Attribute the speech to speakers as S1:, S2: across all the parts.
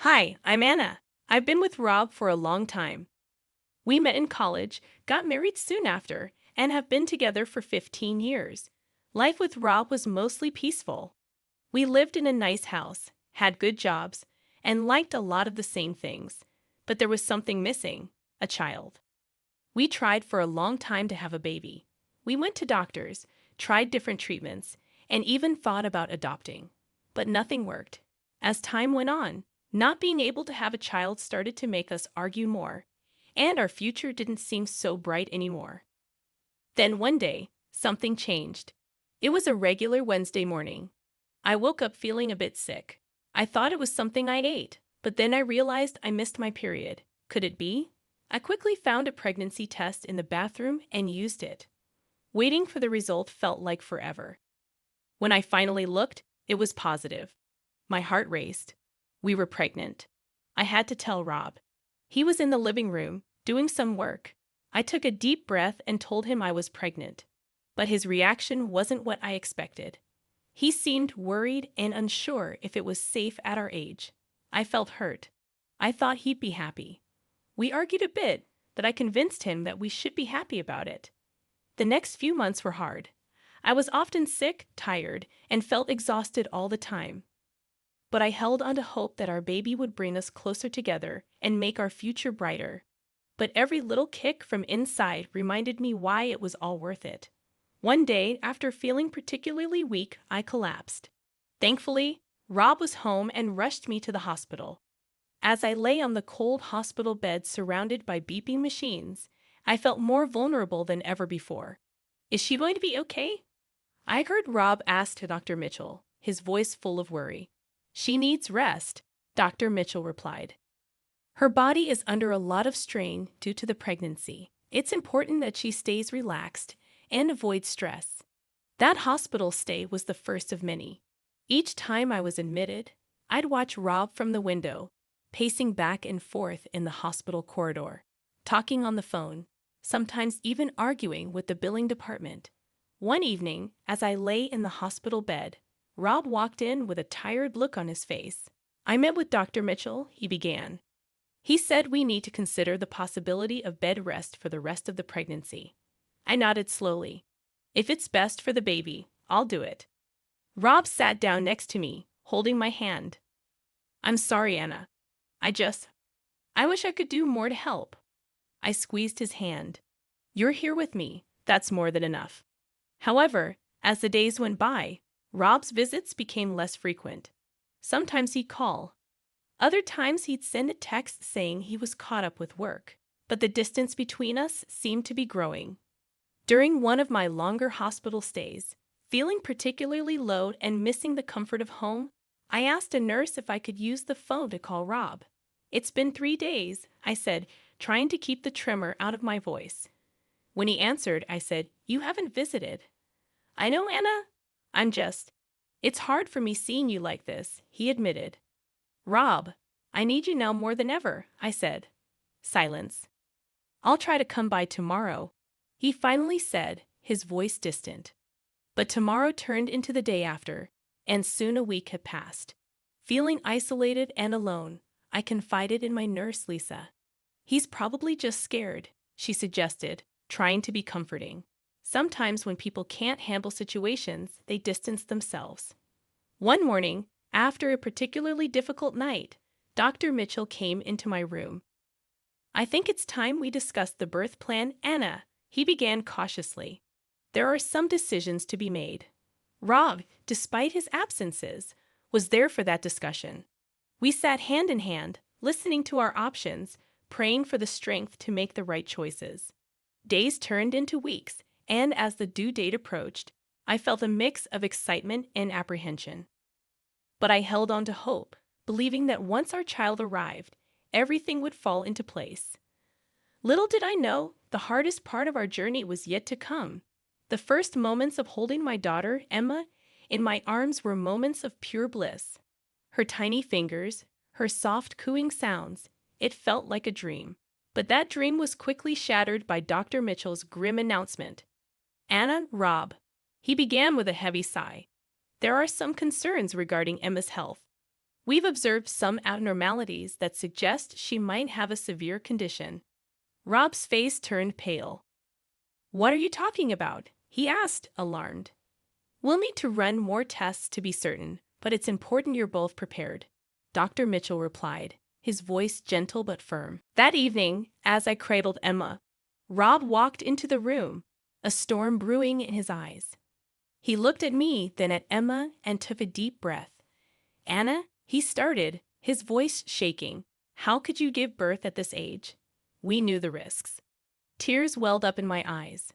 S1: Hi, I'm Anna. I've been with Rob for a long time. We met in college, got married soon after, and have been together for 15 years. Life with Rob was mostly peaceful. We lived in a nice house, had good jobs, and liked a lot of the same things. But there was something missing: a child. We tried for a long time to have a baby. We went to doctors, tried different treatments, and even thought about adopting. But nothing worked. As time went on, not being able to have a child started to make us argue more, and our future didn't seem so bright anymore. Then one day, something changed. It was a regular Wednesday morning. I woke up feeling a bit sick. I thought it was something I ate, but then I realized I missed my period. Could it be? I quickly found a pregnancy test in the bathroom and used it. Waiting for the result felt like forever. When I finally looked, it was positive. My heart raced. We were pregnant. I had to tell Rob. He was in the living room, doing some work. I took a deep breath and told him I was pregnant. But his reaction wasn't what I expected. He seemed worried and unsure if it was safe at our age. I felt hurt. I thought he'd be happy. We argued a bit, but I convinced him that we should be happy about it. The next few months were hard. I was often sick, tired, and felt exhausted all the time. But I held on to hope that our baby would bring us closer together and make our future brighter. But every little kick from inside reminded me why it was all worth it. One day, after feeling particularly weak, I collapsed. Thankfully, Rob was home and rushed me to the hospital. As I lay on the cold hospital bed surrounded by beeping machines, I felt more vulnerable than ever before. Is she going to be okay? I heard Rob ask to Dr. Mitchell, his voice full of worry. She needs rest, Dr. Mitchell replied. Her body is under a lot of strain due to the pregnancy. It's important that she stays relaxed and avoids stress. That hospital stay was the first of many. Each time I was admitted, I'd watch Rob from the window, pacing back and forth in the hospital corridor, talking on the phone, sometimes even arguing with the billing department. One evening, as I lay in the hospital bed, Rob walked in with a tired look on his face. I met with Dr. Mitchell, he began. He said we need to consider the possibility of bed rest for the rest of the pregnancy. I nodded slowly. If it's best for the baby, I'll do it. Rob sat down next to me, holding my hand. I'm sorry, Anna. I wish I could do more to help. I squeezed his hand. You're here with me. That's more than enough. However, as the days went by, Rob's visits became less frequent. Sometimes he'd call. Other times he'd send a text saying he was caught up with work, but the distance between us seemed to be growing. During one of my longer hospital stays, feeling particularly low and missing the comfort of home, I asked a nurse if I could use the phone to call Rob. It's been 3 days, I said, trying to keep the tremor out of my voice. When he answered, I said, You haven't visited. I know, Anna. It's hard for me seeing you like this, he admitted. Rob, I need you now more than ever, I said. Silence. I'll try to come by tomorrow, he finally said, his voice distant. But tomorrow turned into the day after, and soon a week had passed. Feeling isolated and alone, I confided in my nurse, Lisa. He's probably just scared, she suggested, trying to be comforting. Sometimes when people can't handle situations, they distance themselves. One morning, after a particularly difficult night, Dr. Mitchell came into my room. I think it's time we discuss the birth plan, Anna, he began cautiously. There are some decisions to be made. Rob, despite his absences, was there for that discussion. We sat hand in hand, listening to our options, praying for the strength to make the right choices. Days turned into weeks, and as the due date approached, I felt a mix of excitement and apprehension. But I held on to hope, believing that once our child arrived, everything would fall into place. Little did I know, the hardest part of our journey was yet to come. The first moments of holding my daughter, Emma, in my arms were moments of pure bliss. Her tiny fingers, her soft cooing sounds, it felt like a dream. But that dream was quickly shattered by Dr. Mitchell's grim announcement. Anna, Rob. He began with a heavy sigh. There are some concerns regarding Emma's health. We've observed some abnormalities that suggest she might have a severe condition. Rob's face turned pale. What are you talking about? He asked, alarmed. We'll need to run more tests to be certain, but it's important you're both prepared, Dr. Mitchell replied, his voice gentle but firm. That evening, as I cradled Emma, Rob walked into the room, a storm brewing in his eyes. He looked at me, then at Emma, and took a deep breath. Anna, he started, his voice shaking. How could you give birth at this age? We knew the risks. Tears welled up in my eyes.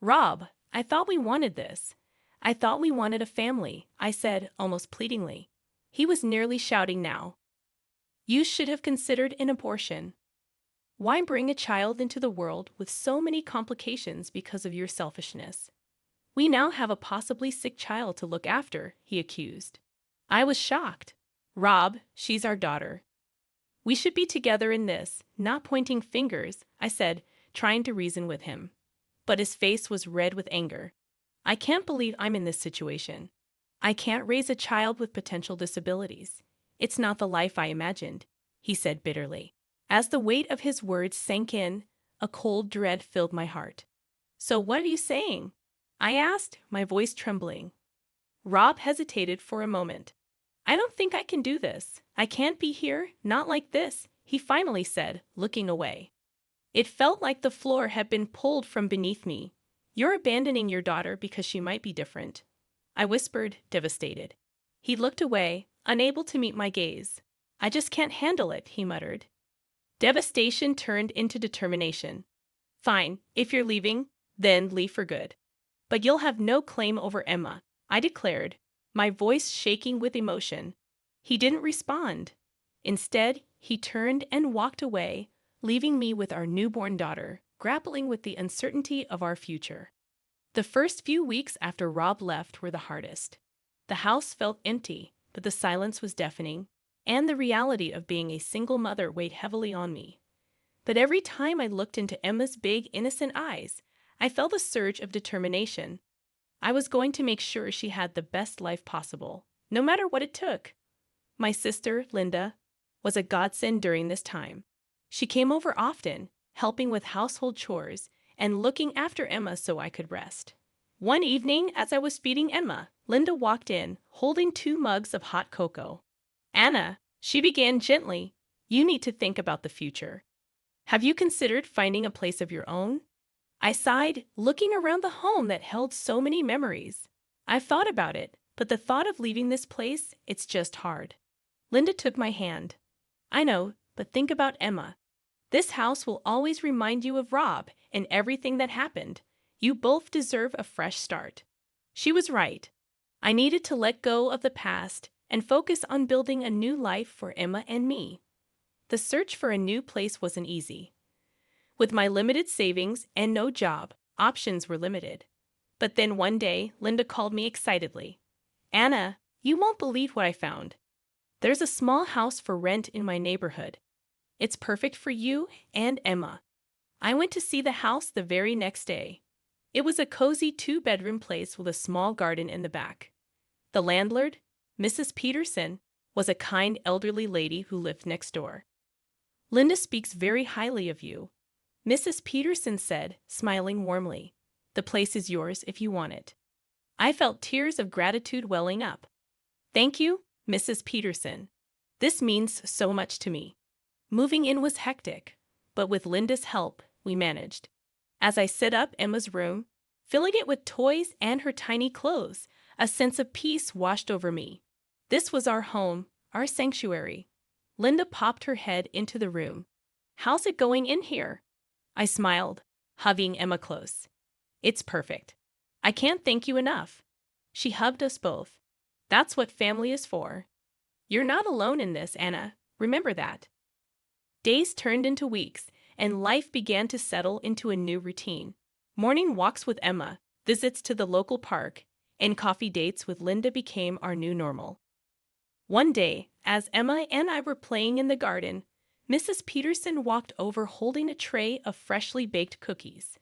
S1: Rob, I thought we wanted this. I thought we wanted a family, I said, almost pleadingly. He was nearly shouting now. You should have considered an abortion. Why bring a child into the world with so many complications because of your selfishness? We now have a possibly sick child to look after, he accused. I was shocked. Rob, she's our daughter. We should be together in this, not pointing fingers, I said, trying to reason with him. But his face was red with anger. I can't believe I'm in this situation. I can't raise a child with potential disabilities. It's not the life I imagined, he said bitterly. As the weight of his words sank in, a cold dread filled my heart. So what are you saying? I asked, my voice trembling. Rob hesitated for a moment. I don't think I can do this. I can't be here, not like this, he finally said, looking away. It felt like the floor had been pulled from beneath me. You're abandoning your daughter because she might be different, I whispered, devastated. He looked away, unable to meet my gaze. I just can't handle it, he muttered. Devastation turned into determination. Fine, if you're leaving, then leave for good. But you'll have no claim over Emma, I declared, my voice shaking with emotion. He didn't respond. Instead, he turned and walked away, leaving me with our newborn daughter, grappling with the uncertainty of our future. The first few weeks after Rob left were the hardest. The house felt empty, but the silence was deafening, and the reality of being a single mother weighed heavily on me. But every time I looked into Emma's big, innocent eyes, I felt a surge of determination. I was going to make sure she had the best life possible, no matter what it took. My sister, Linda, was a godsend during this time. She came over often, helping with household chores and looking after Emma so I could rest. One evening, as I was feeding Emma, Linda walked in, holding 2 mugs of hot cocoa. Anna, she began gently, you need to think about the future. Have you considered finding a place of your own? I sighed, looking around the home that held so many memories. I've thought about it, but the thought of leaving this place, it's just hard. Linda took my hand. I know, but think about Emma. This house will always remind you of Rob and everything that happened. You both deserve a fresh start. She was right. I needed to let go of the past and focus on building a new life for Emma and me. The search for a new place wasn't easy. With my limited savings and no job, options were limited. But then one day, Linda called me excitedly. Anna, you won't believe what I found. There's a small house for rent in my neighborhood. It's perfect for you and Emma. I went to see the house the very next day. It was a cozy 2-bedroom place with a small garden in the back. The landlord, Mrs. Peterson, was a kind elderly lady who lived next door. Linda speaks very highly of you, Mrs. Peterson said, smiling warmly. The place is yours if you want it. I felt tears of gratitude welling up. Thank you, Mrs. Peterson. This means so much to me. Moving in was hectic, but with Linda's help, we managed. As I set up Emma's room, filling it with toys and her tiny clothes, a sense of peace washed over me. This was our home, our sanctuary. Linda popped her head into the room. How's it going in here? I smiled, hugging Emma close. It's perfect. I can't thank you enough. She hugged us both. That's what family is for. You're not alone in this, Anna. Remember that. Days turned into weeks, and life began to settle into a new routine. Morning walks with Emma, visits to the local park, and coffee dates with Linda became our new normal. One day, as Emma and I were playing in the garden, Mrs. Peterson walked over holding a tray of freshly baked cookies.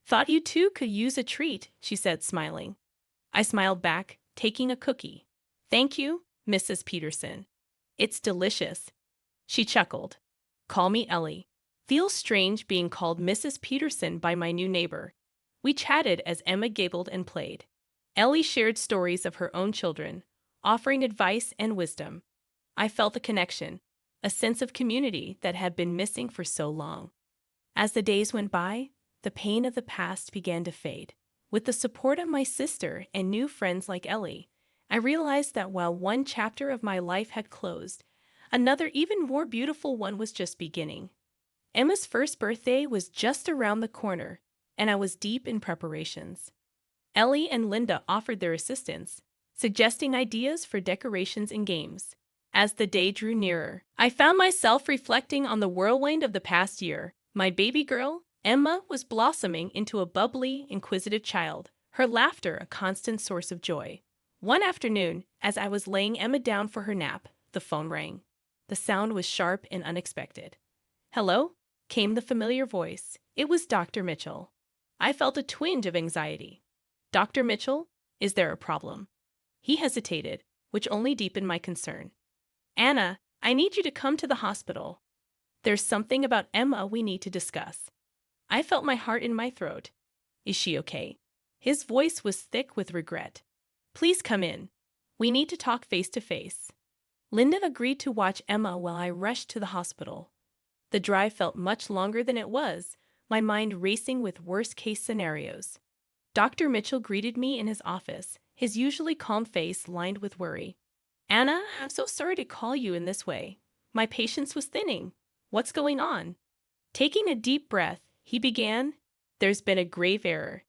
S1: Thought you two could use a treat, she said, smiling. I smiled back, taking a cookie. Thank you, Mrs. Peterson. It's delicious. She chuckled. Call me Ellie. Feels strange being called Mrs. Peterson by my new neighbor. We chatted as Emma giggled and played. Ellie shared stories of her own children, offering advice and wisdom. I felt the connection, a sense of community that had been missing for so long. As the days went by, the pain of the past began to fade. With the support of my sister and new friends like Ellie, I realized that while one chapter of my life had closed, another even more beautiful one was just beginning. Emma's first birthday was just around the corner, and I was deep in preparations. Ellie and Linda offered their assistance, suggesting ideas for decorations and games. As the day drew nearer, I found myself reflecting on the whirlwind of the past year. My baby girl, Emma, was blossoming into a bubbly, inquisitive child, her laughter a constant source of joy. One afternoon, as I was laying Emma down for her nap, the phone rang. The sound was sharp and unexpected. "Hello?" came the familiar voice. It was Dr. Mitchell. I felt a twinge of anxiety. "Dr. Mitchell, is there a problem?" He hesitated, which only deepened my concern. "Anna, I need you to come to the hospital. There's something about Emma we need to discuss." I felt my heart in my throat. "Is she okay?" His voice was thick with regret. "Please come in. We need to talk face to face." Linda agreed to watch Emma while I rushed to the hospital. The drive felt much longer than it was, my mind racing with worst-case scenarios. Dr. Mitchell greeted me in his office, his usually calm face lined with worry. "Anna, I'm so sorry to call you in this way. My patience was thinning. What's going on?" Taking a deep breath, he began, "There's been a grave error.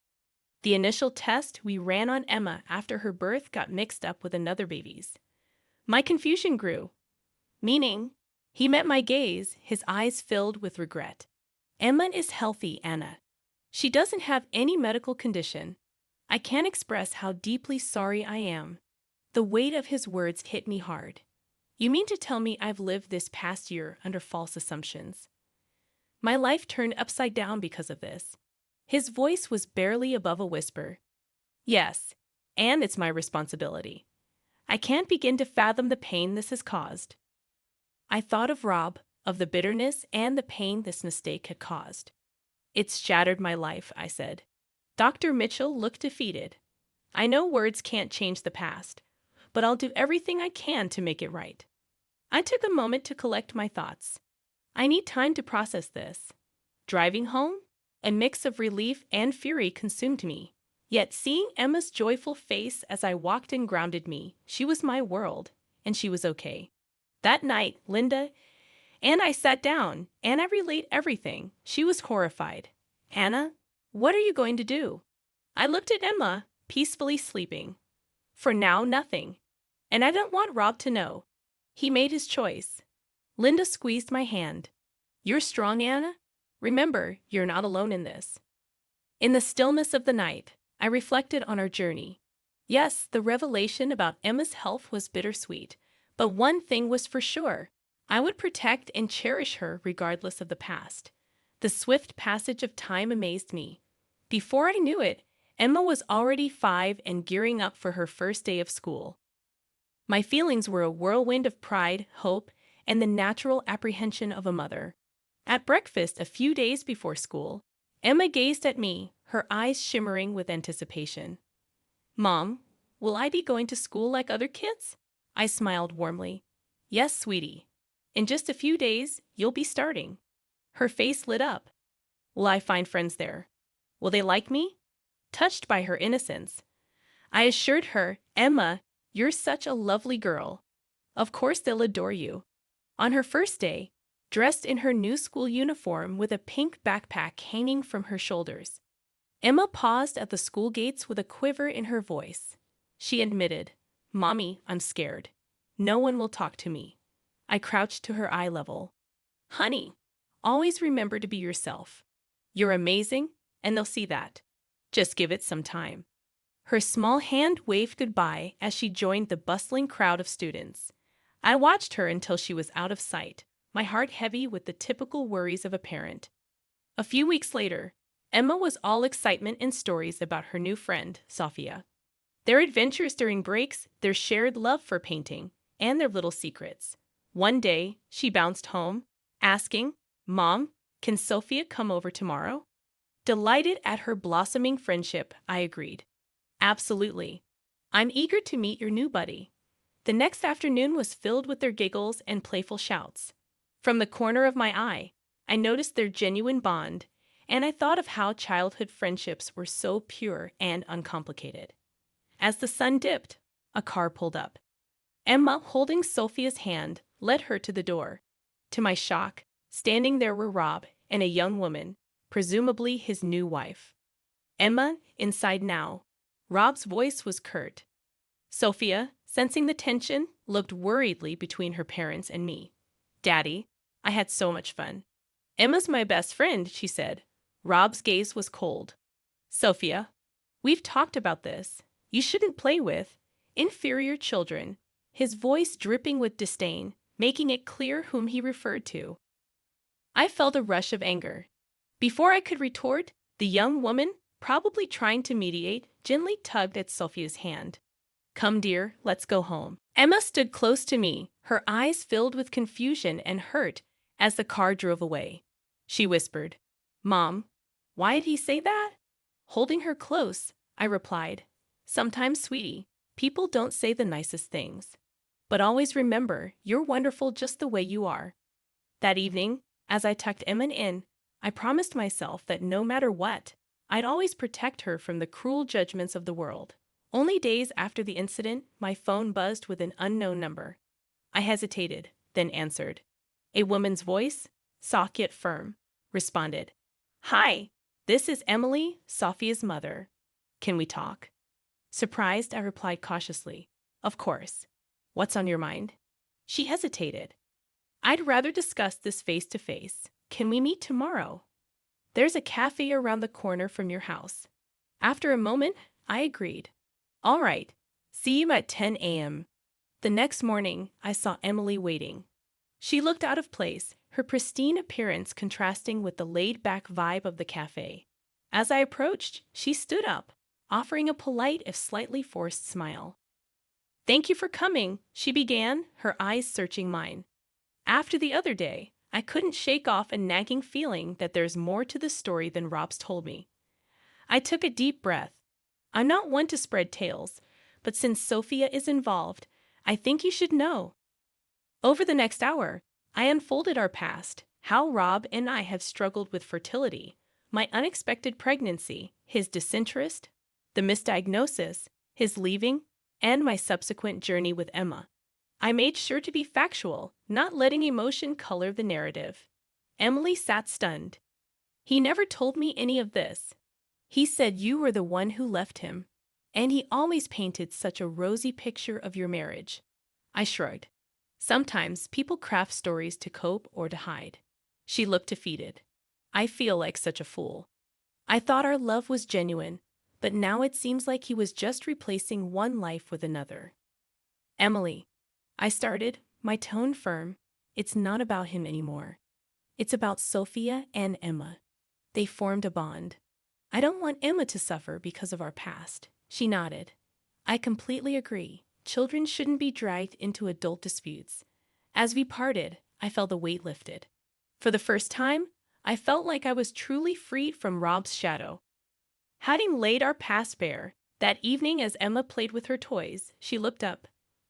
S1: The initial test we ran on Emma after her birth got mixed up with another baby's." My confusion grew. "Meaning?" He met my gaze, his eyes filled with regret. "Emma is healthy, Anna. She doesn't have any medical condition. I can't express how deeply sorry I am." The weight of his words hit me hard. "You mean to tell me I've lived this past year under false assumptions? My life turned upside down because of this." His voice was barely above a whisper. "Yes, and it's my responsibility. I can't begin to fathom the pain this has caused." I thought of Rob, of the bitterness and the pain this mistake had caused. "It's shattered my life," I said. Dr. Mitchell looked defeated. "I know words can't change the past, but I'll do everything I can to make it right." I took a moment to collect my thoughts. I need time to process this. Driving home, a mix of relief and fury consumed me. Yet seeing Emma's joyful face as I walked in grounded me. She was my world, and she was okay. That night, Linda and I sat down, and I relayed everything. She was horrified. "Anna, what are you going to do?" I looked at Emma, peacefully sleeping. "For now, nothing. And I don't want Rob to know. He made his choice." Linda squeezed my hand. "You're strong, Anna. Remember, you're not alone in this." In the stillness of the night, I reflected on our journey. Yes, the revelation about Emma's health was bittersweet, but one thing was for sure. I would protect and cherish her regardless of the past. The swift passage of time amazed me. Before I knew it, Emma was already 5 and gearing up for her first day of school. My feelings were a whirlwind of pride, hope, and the natural apprehension of a mother. At breakfast a few days before school, Emma gazed at me, her eyes shimmering with anticipation. "Mom, will I be going to school like other kids?" I smiled warmly. "Yes, sweetie. In just a few days, you'll be starting." Her face lit up. "Will I find friends there? Will they like me?" Touched by her innocence, I assured her, "Emma, you're such a lovely girl. Of course they'll adore you." On her first day, dressed in her new school uniform with a pink backpack hanging from her shoulders, Emma paused at the school gates with a quiver in her voice. She admitted, "Mommy, I'm scared. No one will talk to me." I crouched to her eye level. "Honey, always remember to be yourself. You're amazing, and they'll see that. Just give it some time." Her small hand waved goodbye as she joined the bustling crowd of students. I watched her until she was out of sight, my heart heavy with the typical worries of a parent. A few weeks later, Emma was all excitement and stories about her new friend, Sophia. Their adventures during breaks, their shared love for painting, and their little secrets. One day, she bounced home, asking, "Mom, can Sophia come over tomorrow?" Delighted at her blossoming friendship, I agreed. "Absolutely. I'm eager to meet your new buddy." The next afternoon was filled with their giggles and playful shouts. From the corner of my eye, I noticed their genuine bond, and I thought of how childhood friendships were so pure and uncomplicated. As the sun dipped, a car pulled up. Emma, holding Sophia's hand, led her to the door. To my shock, standing there were Rob and a young woman, presumably his new wife. Emma, inside now. Rob's voice was curt. Sophia, sensing the tension, looked worriedly between her parents and me. "Daddy, I had so much fun." "Emma's my best friend," she said. Rob's gaze was cold. "Sophia, we've talked about this. You shouldn't play with inferior children," his voice dripping with disdain, making it clear whom he referred to. I felt a rush of anger. Before I could retort, the young woman, probably trying to mediate, gently tugged at Sophia's hand. "Come, dear, let's go home." Emma stood close to me, her eyes filled with confusion and hurt as the car drove away. She whispered, "Mom, why did he say that?" Holding her close, I replied, "Sometimes, sweetie, people don't say the nicest things. But always remember, you're wonderful just the way you are." That evening, as I tucked Emma in, I promised myself that no matter what, I'd always protect her from the cruel judgments of the world. Only days after the incident, my phone buzzed with an unknown number. I hesitated, then answered. A woman's voice, soft yet firm, responded, "Hi, this is Emily, Sophia's mother. Can we talk?" Surprised, I replied cautiously, "Of course. What's on your mind?" She hesitated. "I'd rather discuss this face to face. Can we meet tomorrow? There's a cafe around the corner from your house." After a moment, I agreed. "All right. See you at 10 a.m. The next morning, I saw Emily waiting. She looked out of place, her pristine appearance contrasting with the laid-back vibe of the cafe. As I approached, she stood up, offering a polite if slightly forced smile. "Thank you for coming," she began, her eyes searching mine. After the other day, I couldn't shake off a nagging feeling that there's more to the story than Rob's told me. I took a deep breath. I'm not one to spread tales, but since Sophia is involved, I think you should know. Over the next hour, I unfolded our past, how Rob and I have struggled with fertility, my unexpected pregnancy, his disinterest, the misdiagnosis, his leaving, and my subsequent journey with Emma. I made sure to be factual, not letting emotion color the narrative. Emily sat stunned. "He never told me any of this. He said you were the one who left him, and he always painted such a rosy picture of your marriage." I shrugged. Sometimes people craft stories to cope or to hide. She looked defeated. "I feel like such a fool. I thought our love was genuine, but now it seems like he was just replacing one life with another." "Emily," I started, my tone firm, "it's not about him anymore. It's about Sophia and Emma. They formed a bond. I don't want Emma to suffer because of our past." She nodded. "I completely agree. Children shouldn't be dragged into adult disputes." As we parted, I felt the weight lifted. For the first time, I felt like I was truly freed from Rob's shadow. Having laid our past bare, that evening as Emma played with her toys, she looked up.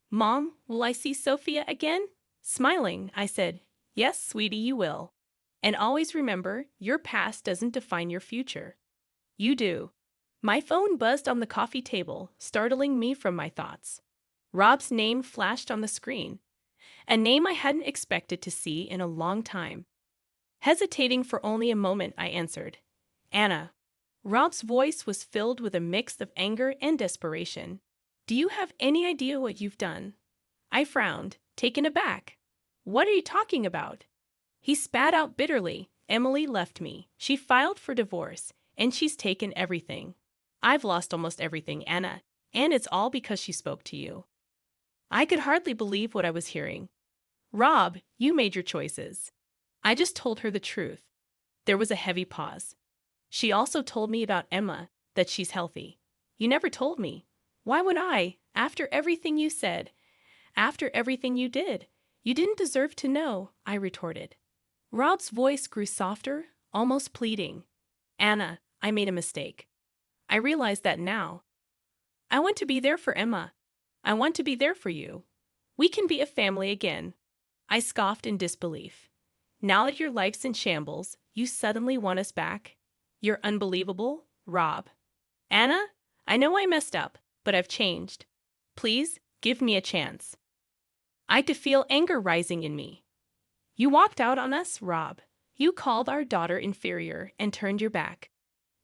S1: "Mom, will I see Sophia again?" Smiling, I said, "Yes, sweetie, you will. And always remember, your past doesn't define your future. You do." My phone buzzed on the coffee table, startling me from my thoughts. Rob's name flashed on the screen, a name I hadn't expected to see in a long time. Hesitating for only a moment, I answered, "Anna." Rob's voice was filled with a mix of anger and desperation. "Do you have any idea what you've done?" I frowned, taken aback. "What are you talking about?" He spat out bitterly. "Emily left me. She filed for divorce, and she's taken everything. I've lost almost everything, Anna, and it's all because she spoke to you." I could hardly believe what I was hearing. "Rob, you made your choices." I just told her the truth. There was a heavy pause. "She also told me about Emma, that she's healthy." "You never told me. Why would I, after everything you said, after everything you did?" You didn't deserve to know, I retorted. Rob's voice grew softer, almost pleading. Anna, I made a mistake. I realize that now. I want to be there for Emma. I want to be there for you. We can be a family again. I scoffed in disbelief. Now that your life's in shambles, you suddenly want us back? You're unbelievable, Rob. Anna, I know I messed up, but I've changed. Please, give me a chance. I could feel anger rising in me. You walked out on us, Rob. You called our daughter inferior and turned your back.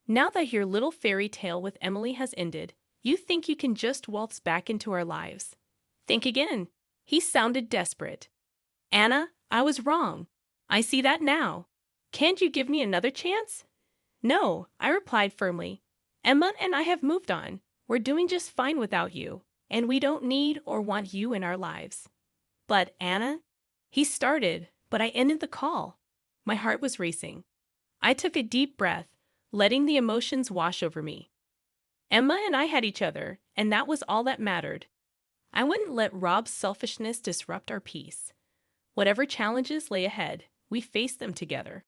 S1: Now that your little fairy tale with Emily has ended, you think you can just waltz back into our lives. Think again. He sounded desperate. Anna, I was wrong. I see that now. Can't you give me another chance? No, I replied firmly. Emma and I have moved on. We're doing just fine without you, and we don't need or want you in our lives. But Anna? He started, but I ended the call. My heart was racing. I took a deep breath, letting the emotions wash over me. Emma and I had each other, and that was all that mattered. I wouldn't let Rob's selfishness disrupt our peace. Whatever challenges lay ahead, we faced them together.